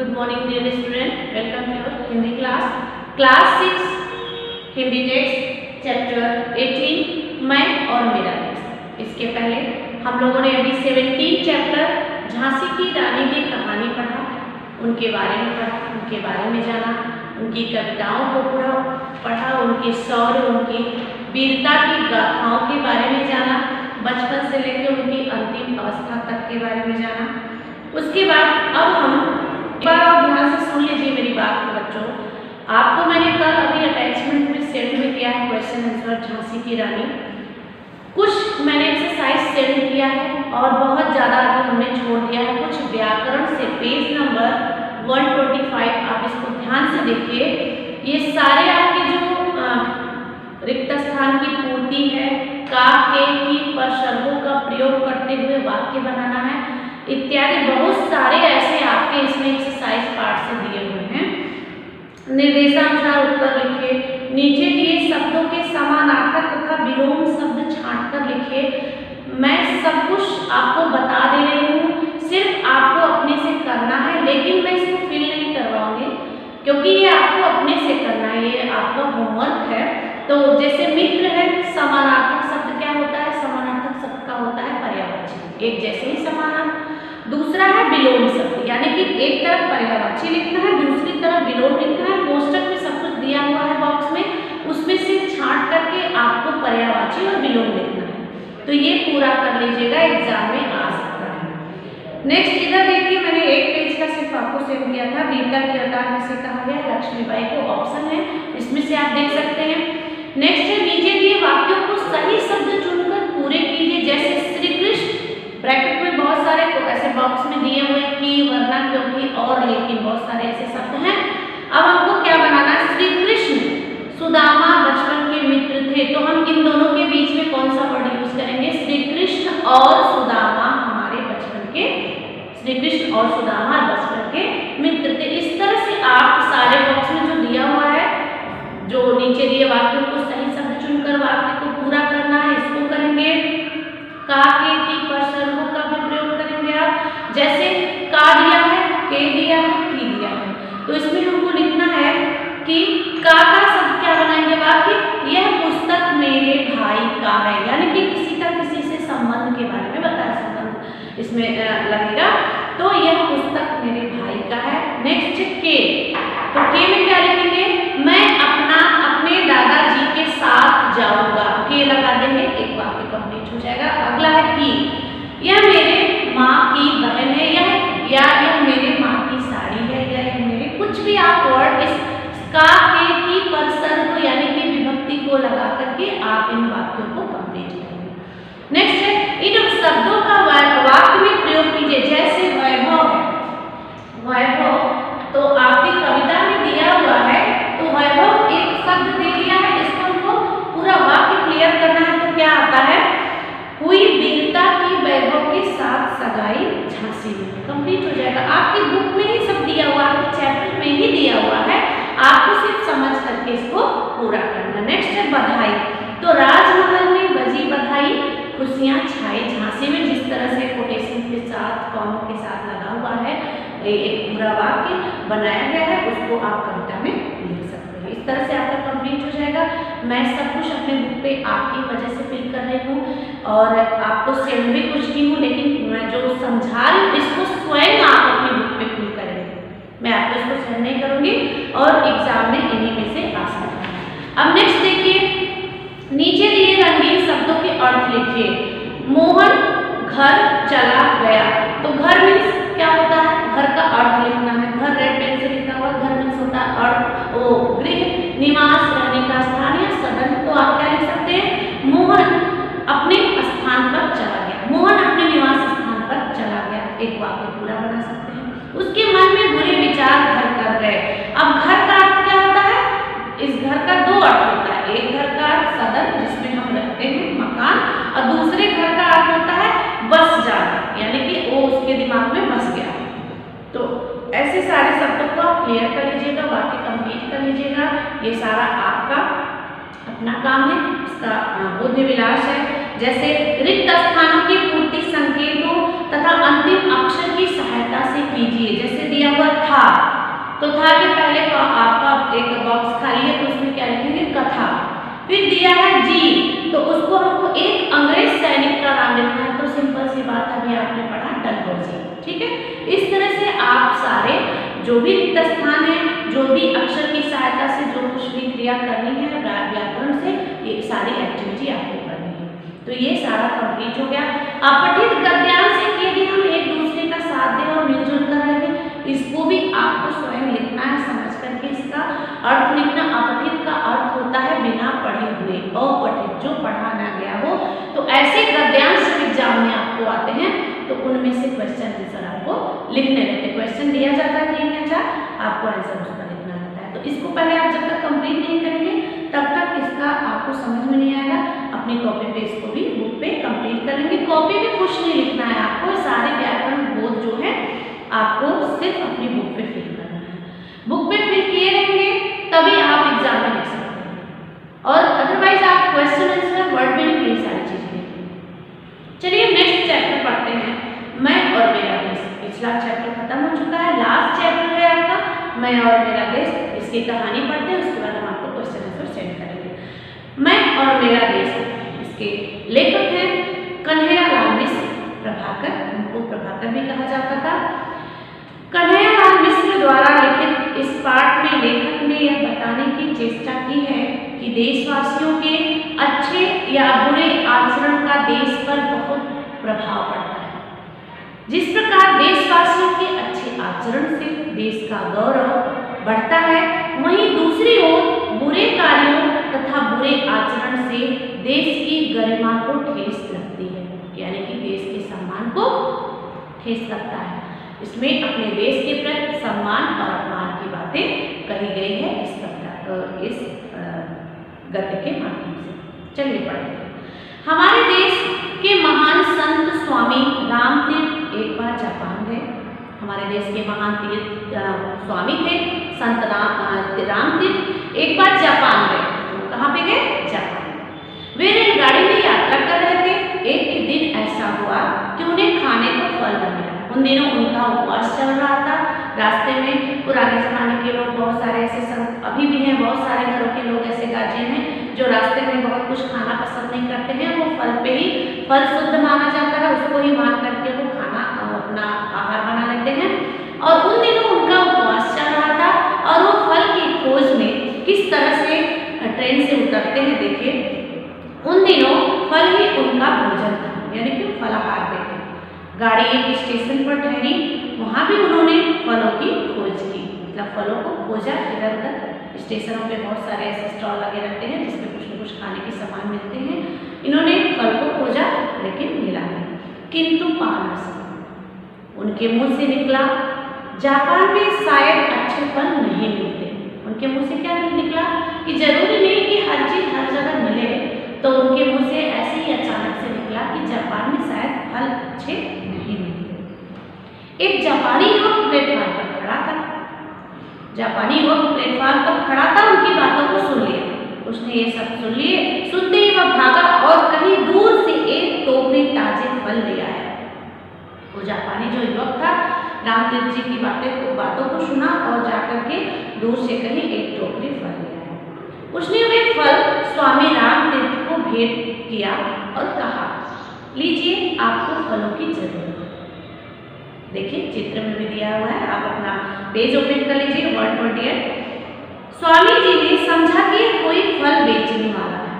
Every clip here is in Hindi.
Good morning dear student. Welcome to your Hindi class. Class 6 Hindi text chapter 18 मैं और मेरा देश। इसके पहले हम लोगों ने अभी 17 चैप्टर झांसी की रानी की कहानी पढ़ा, उनके बारे में पढ़ा, उनके बारे में जाना, उनकी कविताओं को पूरा पढ़ा, उनके शौर्य, उनकी वीरता की गाथाओं के बारे में जाना, बचपन से लेकर उनकी अंतिम अवस्था तक के बारे में जाना। उसके बाद अब हम एक बार और ध्यान से सुन लीजिए मेरी बात को बच्चों। आपको मैंने कल अभी अटैचमेंट में सेंड में किया है क्वेश्चन आंसर झांसी की रानी। कुछ मैंने एक्सरसाइज सेंड किया है और बहुत ज़्यादा अभी हमने छोड़ दिया है। कुछ व्याकरण से पेज नंबर 125 आप इसको ध्यान से देखिए। ये सारे आपके जो रिक्त स्थान की पूर्ति है, का, के, की, पर शब्दों का प्रयोग करते हुए वाक्य बनाना है इत्यादि बहुत सारे ऐसे आपके इसमें एक्सरसाइज पार्ट से दिए हुए हैं। निर्देशानुसार उत्तर लिखिए। नीचे दिए शब्दों के समानार्थक तथा विलोम शब्द छांटकर लिखिए। मैं सब कुछ आपको बता दे रही हूँ, सिर्फ आपको अपने से करना है, लेकिन मैं इसको फिल नहीं करवाऊंगी क्योंकि ये आपको अपने से करना है, ये आपका होमवर्क है। तो जैसे मित्र है, समानार्थक शब्द क्या होता है? समानार्थक शब्द का होता है पर्यायवाची, एक जैसे ही समानार्थक। दूसरा है विलोम शब्द, यानी कि एक तरफ पर्यायवाची लिखना है, दूसरी तरफ विलोम लिखना है। कोष्टक में सब कुछ दिया हुआ है बॉक्स में, उसमें से छांट करके आपको पर्यायवाची और विलोम लिखना है। तो ये पूरा कर लीजिएगा, एग्जाम में आ सकता है। नेक्स्ट इधर देखिए, मैंने एक पेज का सिर्फ आपको सेंड किया था। वीरता की अवतार किसे कहा गया? लक्ष्मीबाई को। ऑप्शन है इसमें से आप देख सकते हैं। नेक्स्ट है नीचे दिए वाक्यों को सही शब्द चुनकर पूरे कीजिए। जैसे श्री कृष्ण, ब्रैकेट में बहुत सारे ऐसे बॉक्स में दिए हुए कि, वरना, क्योंकि, और, लेकिन, बहुत सारे ऐसे शब्द हैं। अब हमको क्या बनाना है? श्री कृष्ण सुदामा बचपन के मित्र थे, तो हम इन दोनों के बीच में कौन सा वर्ड यूज करेंगे? श्री कृष्ण और सुदामा हमारे बचपन के, श्री कृष्ण और सुदामा बचपन के मित्र थे। इस तरह से आप सारे बॉक्स में जो दिया हुआ है, जो नीचे दिए वाक्यों को सही शब्द चुनकर वाक्य को पूरा करना है, इसको करेंगे। का, के, की, पर शब्दों का भी प्रयोग करेंगे आप। जैसे का दिया है, के दिया है, की दिया है, तो इसमें हमको लिखना है कि का शब्द क्या बनाएंगे? वाक्य, यह पुस्तक मेरे भाई का है, यानी कि किसी का किसी से संबंध के बारे में बताया संबंध इसमें लगेगा। तो यह पुस्तक मेरे भाई का है। नेक्स्ट के, तो के में क्या लिखेंगे? मैं अपने दादाजी के साथ जाऊंगा, के लगा देंगे, एक वाक्य कंप्लीट हो जाएगा। अगला है की, यह मेरे माँ की बहन है, यह मेरे माँ की साड़ी है, यह मेरे, कुछ भी आप वर्ड इस का, के, की, पर सर्व यानी कि विभक्ति को लगा करके आप इन वाक्यों को कंप्लीट करेंगे। नेक्स्ट है इन शब्दों का वाक्य में प्रयोग कीजिए। जैसे वैभव, वैभव तो आपकी कविता में दिया हुआ है, तो वैभव एक शब्द दे दिया है, इसको हमको पूरा वाक्य क्लियर करना है। तो क्या आता है? हुई वीरता की वैभव के साथ सगाई झांसी में, कंप्लीट हो जाएगा। आपकी बुक में ही सब दिया हुआ है, आपके चैप्टर में ही दिया हुआ है, आपको सिर्फ समझ करके इसको पूरा करना। नेक्स्ट है बधाई, तो राजमहल में बजी बधाई, खुशियां छाई झांसी में। जिस तरह से कोटेशन के साथ, कॉमा के साथ लगा हुआ है, एक पूरा वाक्य बनाया गया है, उसको आप कविता में लिख सकते हैं। इस तरह से आपका कंप्लीट हो जाएगा। मैं सब कुछ अपने बुक पे आपकी वजह से फिल कर रही हूँ और आपको सेंड भी कुछ की हूँ, लेकिन मैं जो समझा रही हूँ इसको स्वयं आप अपनी बुक पे फिल करेंगे। मैं आपको इसको सेंड नहीं करूँगी और एग्जाम में इन्हीं में से आ सकता है। अब नेक्स्ट देखिए, नीचे दिए रंगीन शब्दों के अर्थ लिखिए। मोहन घर चला गया, तो घर मीन्स क्या होता है? घर का अर्थ लिखना है। घर रेड पेन से लिखा हुआ, घर मीन्स होता है अर्थ, ओ गृह, निवास, रहने का स्थान या सदन। तो आप क्या लिख सकते हैं? मोहन अपने स्थान पर चला गया, मोहन अपने निवास स्थान पर चला गया, एक वाक्य पूरा बना सकते हैं। उसके मन में बुरे विचार घर कर गए। अब घर का अर्थ क्या होता है? इस घर का दो अर्थ होता है। एक घर का अर्थ सदन, जिसमें हम रहते हैं, मकान, और दूसरे घर का अर्थ होता है बस जाना, यानी कि वो उसके दिमाग में बस गया। तो ऐसे सारे शब्दों को आप क्लियर कर लीजिएगा, वाक्य कंप्लीट कर लीजिएगा। ये सारा आपका अपना काम है, इसका बुद्धि विलास है। जैसे रिक्त स्थानों की पूर्ति संकेतों तथा अंतिम अक्षर की सहायता से कीजिए। जैसे दिया हुआ था, तो था कि पहले तो आपका एक बॉक्स खाली है तो उसमें क्या लिखेंगे कथा। फिर दिया है जी, तो उसको हमको एक अंग्रेज सैनिक का नाम लिखना है, तो सिंपल सी बात अभी आपने पढ़ा डलहौजी। ठीक है, इस तरह से आप सारे जो भी रिक्त स्थान है, जो भी अक्षर की सहायता से जो कुछ भी क्रिया करनी है व्याकरण से, ये सारी एक्टिविटी आपको करनी है। तो ये सारा कंप्लीट हो गया। अपठित गद्यांश से यदि हम एक दूसरे का साथ दें और मिलजुल कर रहें, इसको भी आपको स्वयं लिखना है, समझ करके इसका अर्थ लिखना। अपठित का अर्थ होता है बिना पढ़े हुए, अपठित जो पढ़ा ना गया हो। तो ऐसे गद्यांश जब एग्जाम में आपको आते हैं तो उनमें से क्वेश्चन आंसर आपको लिखने रहते हैं। क्वेश्चन दिया जाता है 3 या 4, आपको आंसर उसका लिखना रहता है। तो इसको पहले आप जब तक कंप्लीट नहीं करेंगे तब तक इसका आपको समझ में नहीं आएगा। अपनी कॉपी पे इसको भी बुक पे कंप्लीट कर लेंगे। कॉपी पे कुछ नहीं लिखना है आपको, सारे व्याकरण बोध जो है आपको सिर्फ अपनी बुक पे फिल करना है। बुक पे फिल किए रहेंगे तभी आप एग्जाम में लिख सकते हैं, और अदरवाइज आप क्वेश्चन आंसर वर्ड में ये सारी चीजें लिखेंगे। चलिए नेक्स्ट चैप्टर पढ़ते हैं, मैं और मेरा देश। पिछला चैप्टर खत्म हो चुका है, लास्ट चैप्टर है आपका मैं और मेरा देश। इसकी कहानी पढ़ते हैं, उसके बाद हम आपको क्वेश्चन आंसर सेंड करेंगे। मैं और मेरा देश, इसके लेखक हैं कन्हैयालाल मिश्र प्रभाकर, उनको प्रभाकर भी कहा जाता था। कन्हैयालाल मिश्र द्वारा लिखित इस पाठ में लेखक ने यह बताने की चेष्टा की है कि देशवासियों के अच्छे या बुरे आचरण का देश पर बहुत प्रभाव पड़ता है। जिस प्रकार देशवासियों के अच्छे आचरण से देश का गौरव बढ़ता है, वहीं दूसरी ओर बुरे कार्यों तथा बुरे आचरण से देश की गरिमा को ठेस लगती है, यानी कि देश के सम्मान को ठेस लगता है। इसमें अपने देश के प्रति सम्मान और अपमान की बातें कही गई है इस गद्य के माध्यम से। चलिए पढ़ते हैं। हमारे देश के महान संत स्वामी रामतीर्थ एक बार जापान गए। हमारे देश के महान स्वामी थे संत रामतीर्थ एक बार जापान गए। तो कहाँ पे गए? जापान। वे रेलगाड़ी में यात्रा कर रहे थे। एक दिन ऐसा हुआ कि उन्हें खाने को फल न मिला। उन दिनों उनका उपवास चल रहा था। रास्ते में पुराने जमाने के लोग बहुत सारे ऐसे संत अभी भी हैं, बहुत सारे घरों के लोग ऐसे गार्जियन हैं जो रास्ते में बहुत कुछ खाना पसंद नहीं करते हैं। वो फल पे ही, फल शुद्ध माना जाता है, उसको ही मान करके वो खाना अपना आहार बना लेते हैं। और उन दिनों उनका उपवास चल रहा था और वो फल की खोज में किस तरह से ट्रेन से उतरते हैं। देखिए, उन दिनों फल ही उनका भोजन था, यानी कि फलाहार पे थे। गाड़ी एक स्टेशन पर ठहरी, वहाँ भी उन्होंने फलों की खोज की, मतलब फलों को खोजा इधर उधर। स्टेशनों पे बहुत सारे ऐसे स्टॉल लगे रहते हैं जिसमें कुछ न कुछ खाने के सामान मिलते हैं। इन्होंने फल को खोजा लेकिन मिला नहीं, किंतु पा न सके। उनके मुंह से निकला, जापान में शायद अच्छे फल नहीं मिलते। उनके मुंह से क्या निकला कि जरूरी नहीं कि हर चीज हर जगह मिले। तो उनके मुंह से ऐसे ही अचानक से निकला कि जापान में शायद फल अच्छे नहीं मिलते। एक जापानी युवक प्लेटफॉर्म पर खड़ा था। जापानी युवक प्लेटफॉर्म पर खड़ा था, उनकी बातों को सुन लिया। उसने ये सब सुन लिए, सुनते ही वह भागा और कहीं दूर से एक टोकरी ताजे फल ले आया। वो जापानी जो युवक था, रामतीर्थ जी की बातों को सुना और जाकर के दूर से कहीं एक टोकरी फल ले आया। उसने वे फल स्वामी रामतीर्थ को भेंट किया और कहा, लीजिए, आपको फलों की जरूरत है। देखिए चित्र में भी दिया हुआ है, आप अपना पेज ओपन कर लीजिए 128। स्वामी जी ने समझा कि कोई फल बेचने वाला है।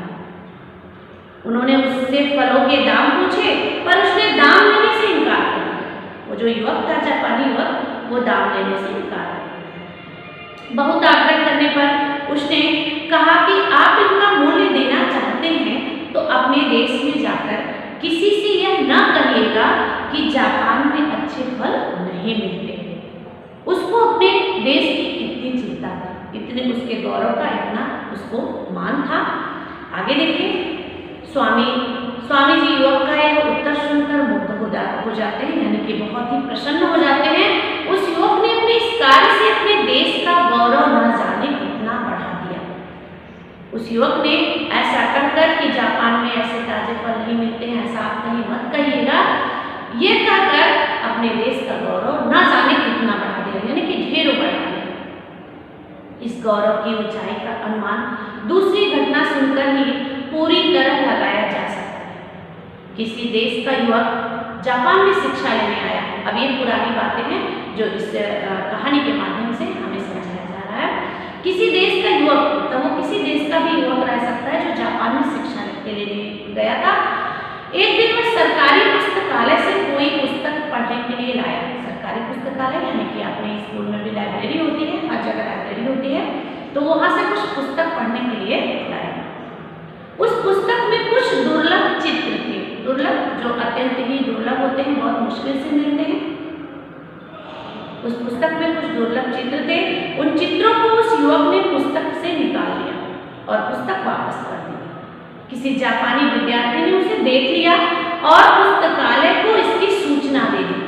उन्होंने उससे फलों के दाम पूछे, पर उसने दाम लेने से इनकार कर दिया। वो जो युवक था, जापानी युवक, वो दाम लेने से इनकार कर दिया। बहुत आग्रह करने पर उसने कहा कि आप इनका मूल्य देना चाहते हैं तो अपने देश में जाकर किसी से यह न कहिएगा कि जापान में अच्छे फल नहीं मिलते। उसको अपने देश की इतनी चिंता थी, इतने उसके गौरव का इतना उसको मान था। आगे देखिए, स्वामी जी युवक का यह उत्तर सुनकर मुग्ध हो जाते हैं, यानी कि बहुत ही प्रसन्न हो जाते हैं। उस युवक ने अपने इस कार्य से अपने देश का गौरव न जाने कितना बढ़ा दिया। उस युवक ने ऐसा कहकर कि जापान में ऐसे ताजे फल नहीं मिलते हैं, ऐसा आप कहीं मत कहिएगा, ये कहकर अपने देश का गौरव न जाने कितना बढ़ा दिया, यानी कि ढेरों बढ़ा दिया। गौरव की ऊंचाई का अनुमान दूसरी घटना सुनकर ही पूरी तरह लगाया जा सकता है। किसी देश का युवक जापान में शिक्षा लेने आया। अब ये पुरानी बातें हैं जो इस कहानी के माध्यम से हमें समझाया जा रहा है। किसी देश का युवक, तो वो किसी देश का भी युवक रह सकता है जो जापान में शिक्षा लेने गया था। एक दिन वह सरकारी पुस्तकालय से कोई पुस्तक पढ़ने के लिए लाया। सरकारी पुस्तकालय यानी कि अपने स्कूल में भी लाइब्रेरी होती है, हर जगह लाइब्रेरी होती है, तो वहां से कुछ पुस्तक पढ़ने के लिए लाया। उस पुस्तक में कुछ दुर्लभ चित्र थे, दुर्लभ जो अत्यंत ही दुर्लभ होते हैं, बहुत मुश्किल से मिलते हैं। उस पुस्तक में कुछ दुर्लभ चित्र थे। उन चित्रों को उस युवक ने पुस्तक से निकाल लिया और पुस्तक वापस कर दी। किसी जापानी विद्यार्थी ने उसे देख लिया और पुस्तकालय को इसकी सूचना दे दी।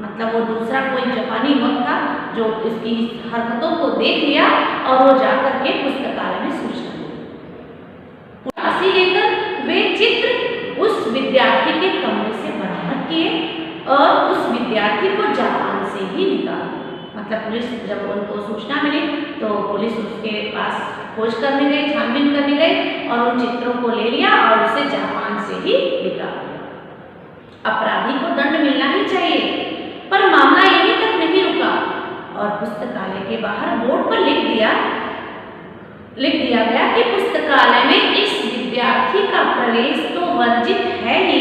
मतलब वो दूसरा कोई जापानी युवक था जो इसकी हरकतों को देख लिया और वो जाकर के पुस्तकालय में सूचना दी। उसी लेकर वे चित्र उस विद्यार्थी के कमरे से बरामद किए और उस विद्यार्थी को जापान से ही निकाला। मतलब पुलिस जब उनको सूचना मिली तो पुलिस उसके पास खोज करने गई, छानबीन करने गई और उन चित्रों को ले लिया और उसे जापान से ही निकाल दिया। अपराधी को दंड मिलना ही चाहिए, पर मामला यहीं तक नहीं रुका और पुस्तकालय के बाहर बोर्ड पर लिख दिया गया कि पुस्तकालय में इस विद्यार्थी का प्रवेश तो वर्जित है ही,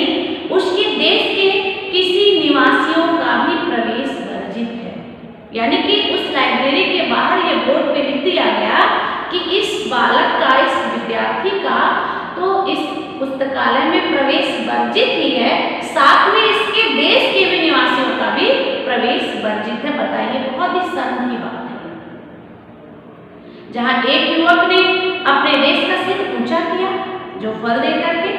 उसके देश के किसी निवासियों का भी प्रवेश वर्जित है। यानी कि उस लाइब्रेरी के बाहर ये बोर्ड पे लिख दिया गया कि इस बालक का, इस विद्यार्थी का तो इस पुस्तकालय में प्रवेश वर्जित ही है, साथ में इसके देश के भी निवासियों का भी प्रवेश वर्जित है। बताइए, बहुत ही शर्म की बात है। जहां एक युवक ने अपने देश का सिर ऊंचा किया जो फल दे करके,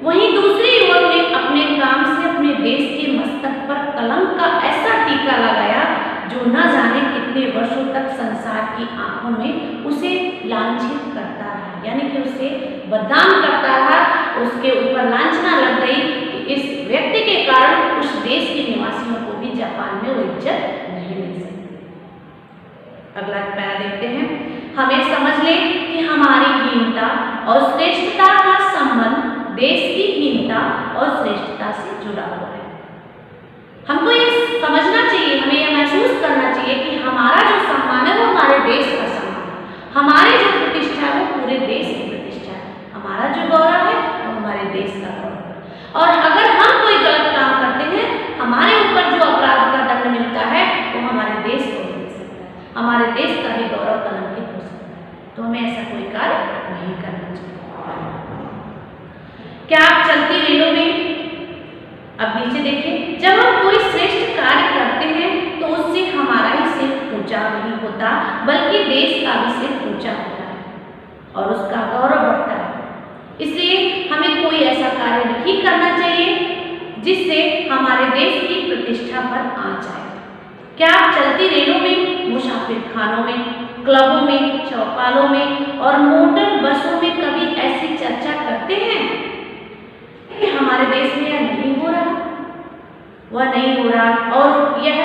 वहीं दूसरे युवक ने अपने काम से अपने देश के मस्तक पर कलंक का ऐसा टीका लगाया जो न जाने कितने वर्षों तक संसार की आंखों में उसे लांछित करता रहा। यानी कि उसे बदनाम करता रहा, उसके ऊपर लांछना लग गई कि इस व्यक्ति के कारण उस देश के निवासियों को भी जापान में वो इज्जत नहीं मिल सकती। अगला पैरा देखते हैं। हमें समझ लें कि हमारी हीनता और श्रेष्ठता का संबंध देश की हीनता और श्रेष्ठता से जुड़ा हुआ है। हमको ये समझना चाहिए, हमें यह महसूस करना चाहिए कि हमारा जो सम्मान है वो हमारे देश का सम्मान है, हमारी जो प्रतिष्ठा है वो पूरे देश की प्रतिष्ठा है, हमारा जो गौरव है वो हमारे देश का गौरव है। और अगर हम कोई गलत काम करते हैं, हमारे ऊपर जो अपराध का दंड मिलता है वो हमारे देश को मिल सकता है, हमारे देश का भी गौरव कलंकित हो सकता है। तो हमें ऐसा कोई कार्य नहीं करना चाहिए। क्या आप चलती रेलों में, अब नीचे देखिए, जब हम कोई श्रेष्ठ कार्य करते हैं तो उससे हमारा ही सिर ऊंचा नहीं होता बल्कि देश का भी सिर ऊंचा होता है और उसका गौरव बढ़ता है। इसलिए हमें कोई ऐसा कार्य नहीं करना चाहिए जिससे हमारे देश की प्रतिष्ठा पर आंच आए। क्या आप चलती रेलों में, मुसाफिर खानों में, क्लबों में, चौपालों में और मोटर बसों में कभी ऐसी चर्चा करते हैं कि हमारे देश में यह नहीं हो रहा, वह नहीं हो रहा और यह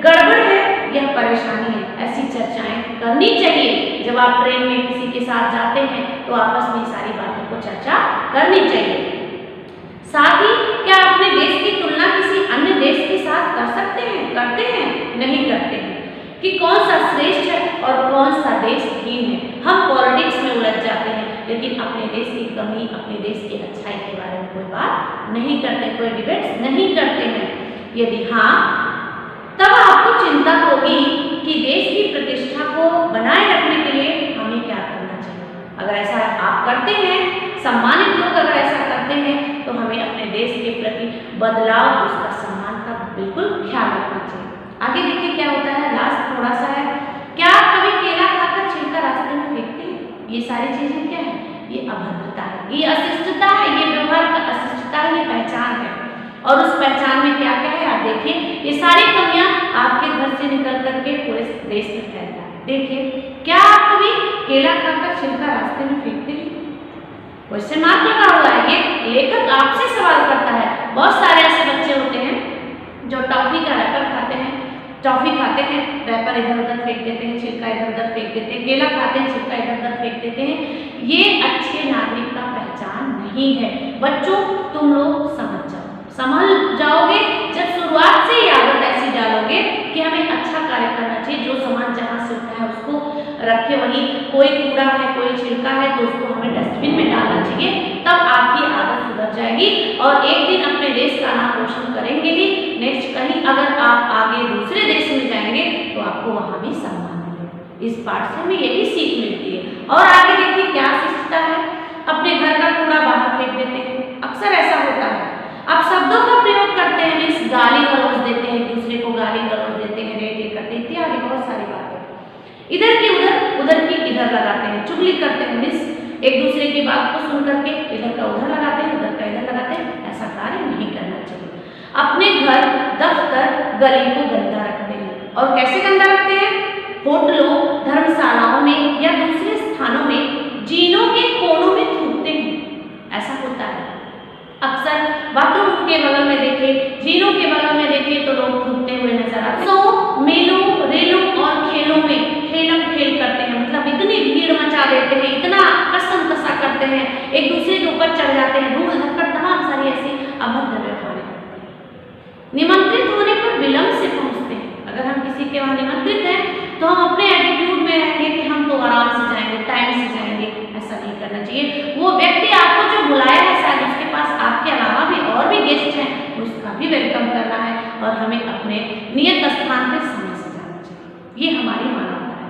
गड़बड़ है, यह परेशानी है? ऐसी चर्चाएं करनी चाहिए। जब आप ट्रेन में किसी के साथ जाते हैं तो आपस में सारी बातों को चर्चा करनी चाहिए। साथ ही क्या अपने देश की तुलना किसी अन्य देश के साथ कर सकते हैं? करते हैं? नहीं करते हैं कि कौन सा श्रेष्ठ है और कौन सा देश हीन है। हम पॉलिटिक्स में उलझ जाते हैं लेकिन अपने देश की कमी, अपने देश की अच्छाई के बारे में कोई बात नहीं करते, कोई डिबेट्स नहीं करते हैं। यदि हाँ, तब आपको चिंता होगी कि देश की प्रतिष्ठा को बनाए रखने के लिए हमें क्या करना चाहिए। अगर ऐसा आप करते हैं, सम्मानित लोग अगर ऐसा करते हैं तो हमें अपने देश के प्रति बदलाव, उसका सम्मान का बिल्कुल ख्याल रखना चाहिए। आगे देखिए क्या होता है, लास्ट थोड़ा सा है। क्या आप कभी केला खाकर छिलका रास्ते में फेंकते हैं? ये सारी चीजें क्या है? ये अभद्रता है, ये अशिष्टता है, ये व्यवहार का अशिष्टता है, ये पहचान है। और उस पहचान में क्या क्या है आप देखिए, ये सारी कमियां आपके घर से निकल करके पूरे देश में फैलता है। देखिए, क्या आप कभी केला खाकर छिलका रास्ते में फेंकते हैं? क्वेश्चन मार्क लगा हुआ है। ये लेखक आपसे सवाल करता है। बहुत सारे ऐसे बच्चे होते हैं जो टॉफी का रैपर खाते हैं, टॉफी खाते हैं, रैपर इधर उधर फेंक देते हैं, छिलका इधर उधर फेंक देते हैं, केला खाते हैं, छिलका इधर उधर फेंक देते हैं, ये अच्छे नागरिक का पहचान नहीं है। बच्चों तुम लोग समझ जाओगे जब शुरुआत से ही आदत ऐसी डालोगे कि हमें अच्छा कार्य करना चाहिए, जो सामान जहाँ से उठा है उसको रखे वहीं, कोई कूड़ा है कोई छिलका है तो उसको हमें डस्टबिन में डालना चाहिए, तब आपकी आदत सुधर जाएगी और एक दिन अपने देश का नाम रोशन करेंगे ही। नेक्स्ट कहीं अगर आप आगे दूसरे देश में जाएंगे तो आपको वहाँ भी सम्मान मिलेगा। इस पाठ से हमें यही सीख मिलती है। और आगे देखिए क्या सीखता है, अपने घर का कूड़ा बाहर फेंक देते हैं, अक्सर ऐसा होता है। आप शब्दों का प्रयोग करते हैं, मीन्स गाली गलौज देते हैं, एक दूसरे को गाली गलौज देते हैं, रेट करते हैं, इत्यादि बहुत सारी बातें। इधर की उधर, उधर की इधर लगाते हैं, चुगली करते हैं, मीन्स एक दूसरे की बात को सुन करके इधर का उधर लगाते हैं, उधर का इधर लगाते हैं। ऐसा कार्य नहीं करना चाहिए। अपने घर, दफ्तर, गली को गंदा रखते हैं। और कैसे गंदा रखते हैं? होटलों, धर्मशालाओं में या दूसरे स्थानों में जीनों के कोनों में थूकते हैं। ऐसा होता है अक्सर, बाथरूम के बगल में देखिए, जीनों के बगल में देखिए तो लोग थूकते हुए नजर आते हैं। तो मेलों, रेलों और खेलों में खेलम खेल करते हैं, मतलब इतनी भीड़ मचा देते हैं, इतना कसम कसा करते हैं, एक दूसरे के ऊपर चढ़ जाते हैं, धूल धक्कर तमाम सारी ऐसी अभद्र व्यवहार करते हैं। निमंत्रित होने पर विलंब से पहुंचते हैं। अगर हम किसी के वहां निमंत्रित हैं तो हम अपने एटीट्यूड में रहेंगे कि हम तो आराम से जाएंगे, टाइम से जाएंगे। ऐसा नहीं करना चाहिए। वो व्यक्ति आपको जो बुलाया है, शायद उसके पास आपके अलावा भी और भी गेस्ट हैं, उसका भी वेलकम करना है और हमें अपने नियत स्थान पे समय से जाना चाहिए। ये हमारी मानवता है।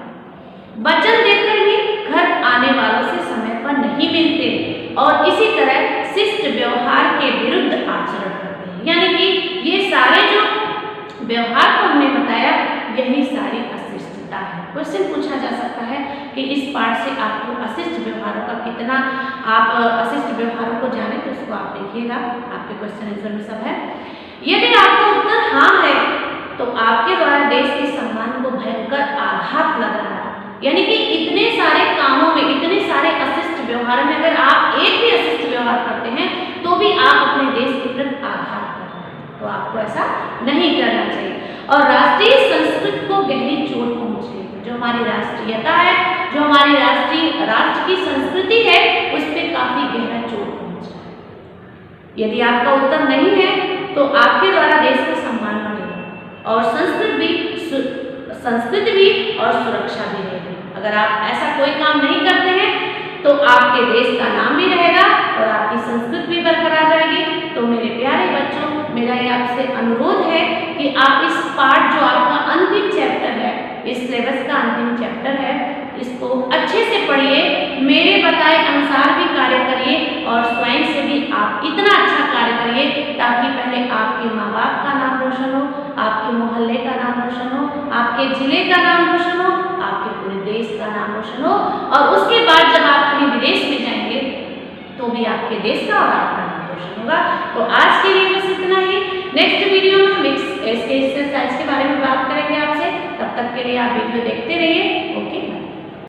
वचन देकर भी घर आने वालों से समय पर नहीं मिलते और इसी तरह शिष्ट व्यवहार के विरुद्ध आचरण करते हैं। यानी कि ये सारे जो व्यवहार को हमने बताया, यही सारी अशिष्टता है। क्वेश्चन पूछा जा सकता है कि इस पाठ से आपको अशिष्ट व्यवहारों का कितना आप अशिष्ट व्यवहारों को जाने, तो उसको आप देखिएगा, आपके क्वेश्चन आंसर में सब है। यदि आपका उत्तर हाँ है तो आपके द्वारा देश के सम्मान को भयंकर आघात लग रहा है। यानी कि इतने सारे कामों में, इतने सारे अशिष्ट व्यवहार में अगर आप एक भी अशिष्ट व्यवहार करते हैं तो भी आप अपने देश के प्रति आघात कर रहे हैं, तो आपको ऐसा नहीं करना चाहिए। और राष्ट्रीय संस्कृति को गहरी चोट पहुंचेगी। जो हमारी राष्ट्रीयता है, जो हमारी राष्ट्र की संस्कृति है, उस पर काफी गहरा चोट पहुंच रहा है। यदि आपका उत्तर नहीं है तो आपके द्वारा देश का सम्मान बढ़ेगा और संस्कृति भी और सुरक्षा भी रहेगी। अगर आप ऐसा कोई काम नहीं करते हैं तो आपके देश का नाम भी रहेगा और आपकी संस्कृति भी बरकरार रहेगी। तो मेरे प्यारे बच्चों, मेरा ये आपसे अनुरोध है कि आप इस पाठ, जो आपका अंतिम चैप्टर है, इस सिलेबस का अंतिम चैप्टर है, इसको अच्छे से पढ़िए, मेरे बताए अनुसार भी कार्य करिए और स्वयं से भी आप इतना अच्छा कार्य करिए ताकि पहले आपके माँ बाप का नाम रोशन हो, आपके मोहल्ले का नाम रोशन हो, आपके जिले का नाम रोशन हो, आपके पूरे देश का नाम रोशन हो। और उसके बाद जब आप कहीं विदेश में जाएंगे तो भी आपके देश का और आपका नाम रोशन होगा। तो आज के लिए बस इतना ही। नेक्स्ट वीडियो में हम इसके बारे में बात करेंगे आपसे। तब तक के लिए आप वीडियो देखते रहिए। ओके।